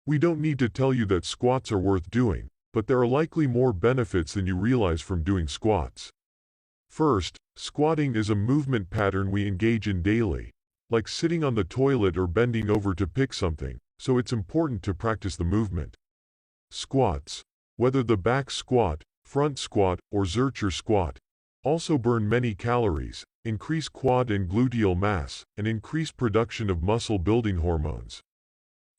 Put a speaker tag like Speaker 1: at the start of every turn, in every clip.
Speaker 1: We don't need to tell you that squats are worth doing, but there are likely more benefits than you realize from doing squats. First, squatting is a movement pattern we engage in daily, like sitting on the toilet or bending over to pick something, so it's important to practice the movement. Squats, whether the back squat, front squat, or Zercher squat, also burn many calories, increase quad and gluteal mass, and increase production of muscle-building hormones.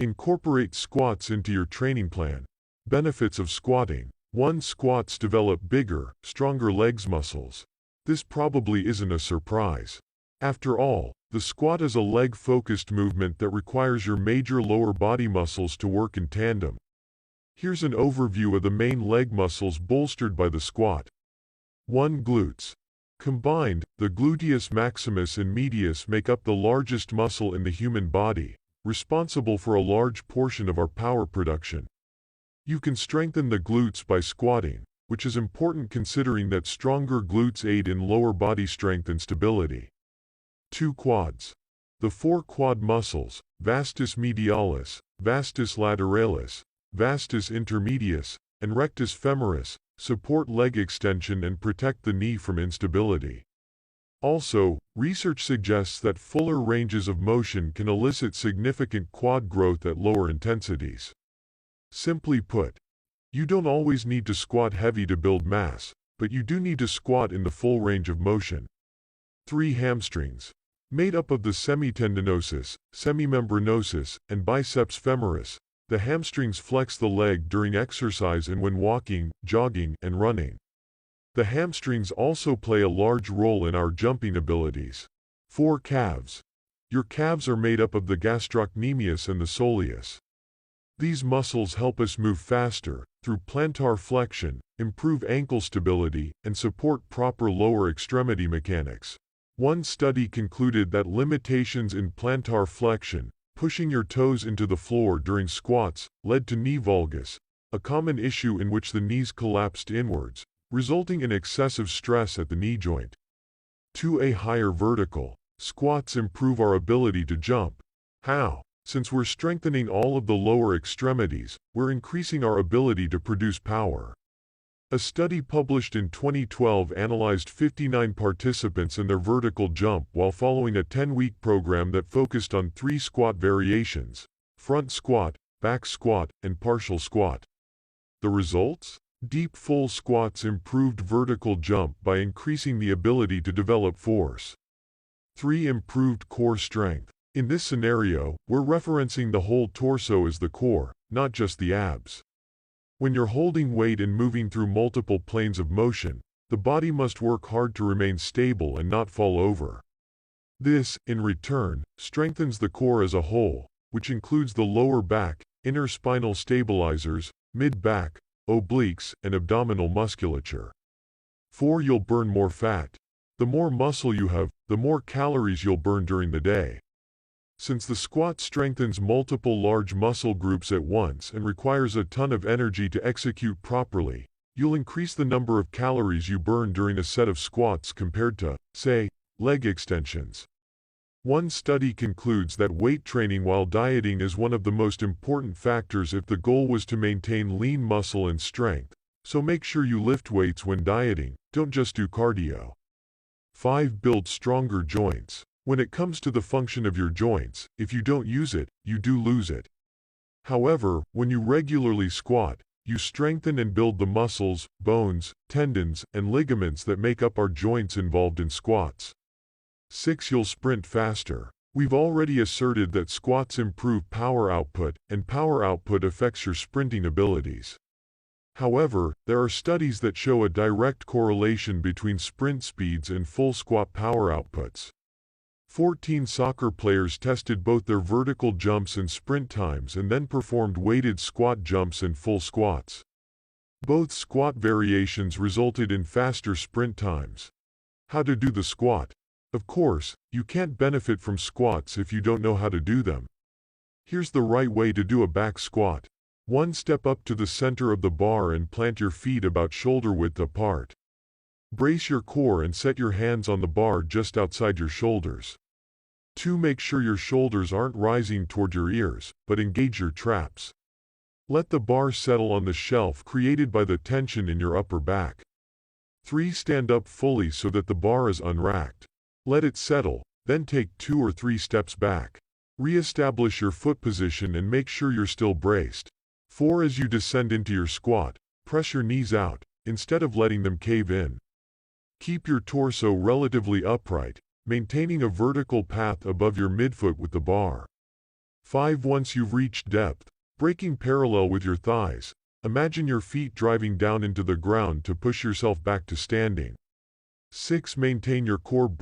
Speaker 1: Incorporate squats into your training plan. Benefits of squatting. 1. Squats develop bigger, stronger legs muscles. This probably isn't a surprise. After all, the squat is a leg-focused movement that requires your major lower body muscles to work in tandem. Here's an overview of the main leg muscles bolstered by the squat. 1. Glutes. Combined, the gluteus maximus and medius make up the largest muscle in the human body, responsible for a large portion of our power production. You can strengthen the glutes by squatting, which is important considering that stronger glutes aid in lower body strength and stability. 2. Quads. The 4 quad muscles, vastus medialis, vastus lateralis, vastus intermedius, and rectus femoris, support leg extension and protect the knee from instability. Also, research suggests that fuller ranges of motion can elicit significant quad growth at lower intensities. Simply put, you don't always need to squat heavy to build mass, but you do need to squat in the full range of motion. 3. Hamstrings. Made up of the semitendinosus, semimembranosus, and biceps femoris, the hamstrings flex the leg during exercise and when walking, jogging, and running. The hamstrings also play a large role in our jumping abilities. 4. Calves. Your calves are made up of the gastrocnemius and the soleus. These muscles help us move faster, through plantar flexion, improve ankle stability, and support proper lower extremity mechanics. One study concluded that limitations in plantar flexion, pushing your toes into the floor during squats, led to knee valgus, a common issue in which the knees collapsed inwards, resulting in excessive stress at the knee joint. 2. A higher vertical. Squats improve our ability to jump. How? Since we're strengthening all of the lower extremities, we're increasing our ability to produce power. A study published in 2012 analyzed 59 participants and their vertical jump while following a 10-week program that focused on 3 squat variations: front squat, back squat, and partial squat. The results? Deep full squats improved vertical jump by increasing the ability to develop force. 3. Improved core strength. In this scenario, we're referencing the whole torso as the core, not just the abs. When you're holding weight and moving through multiple planes of motion, the body must work hard to remain stable and not fall over. This, in return, strengthens the core as a whole, which includes the lower back, inner spinal stabilizers, mid-back, obliques, and abdominal musculature. 4. You'll burn more fat. The more muscle you have, the more calories you'll burn during the day. Since the squat strengthens multiple large muscle groups at once and requires a ton of energy to execute properly, you'll increase the number of calories you burn during a set of squats compared to, say, leg extensions. One study concludes that weight training while dieting is one of the most important factors if the goal was to maintain lean muscle and strength, so make sure you lift weights when dieting, don't just do cardio. 5. Build stronger joints. When it comes to the function of your joints, if you don't use it, you do lose it. However, when you regularly squat, you strengthen and build the muscles, bones, tendons, and ligaments that make up our joints involved in squats. 6. You'll sprint faster. We've already asserted that squats improve power output, and power output affects your sprinting abilities. However, there are studies that show a direct correlation between sprint speeds and full squat power outputs. 14 soccer players tested both their vertical jumps and sprint times and then performed weighted squat jumps and full squats. Both squat variations resulted in faster sprint times. How to do the squat? Of course, you can't benefit from squats if you don't know how to do them. Here's the right way to do a back squat. 1. Step up to the center of the bar and plant your feet about shoulder width apart. Brace your core and set your hands on the bar just outside your shoulders. 2. Make sure your shoulders aren't rising toward your ears, but engage your traps. Let the bar settle on the shelf created by the tension in your upper back. 3. Stand up fully so that the bar is unracked. Let it settle, then take 2 or 3 steps back. Re-establish your foot position and make sure you're still braced. 4. As you descend into your squat, press your knees out, instead of letting them cave in. Keep your torso relatively upright, maintaining a vertical path above your midfoot with the bar. 5. Once you've reached depth, breaking parallel with your thighs, imagine your feet driving down into the ground to push yourself back to standing. 6. Maintain your core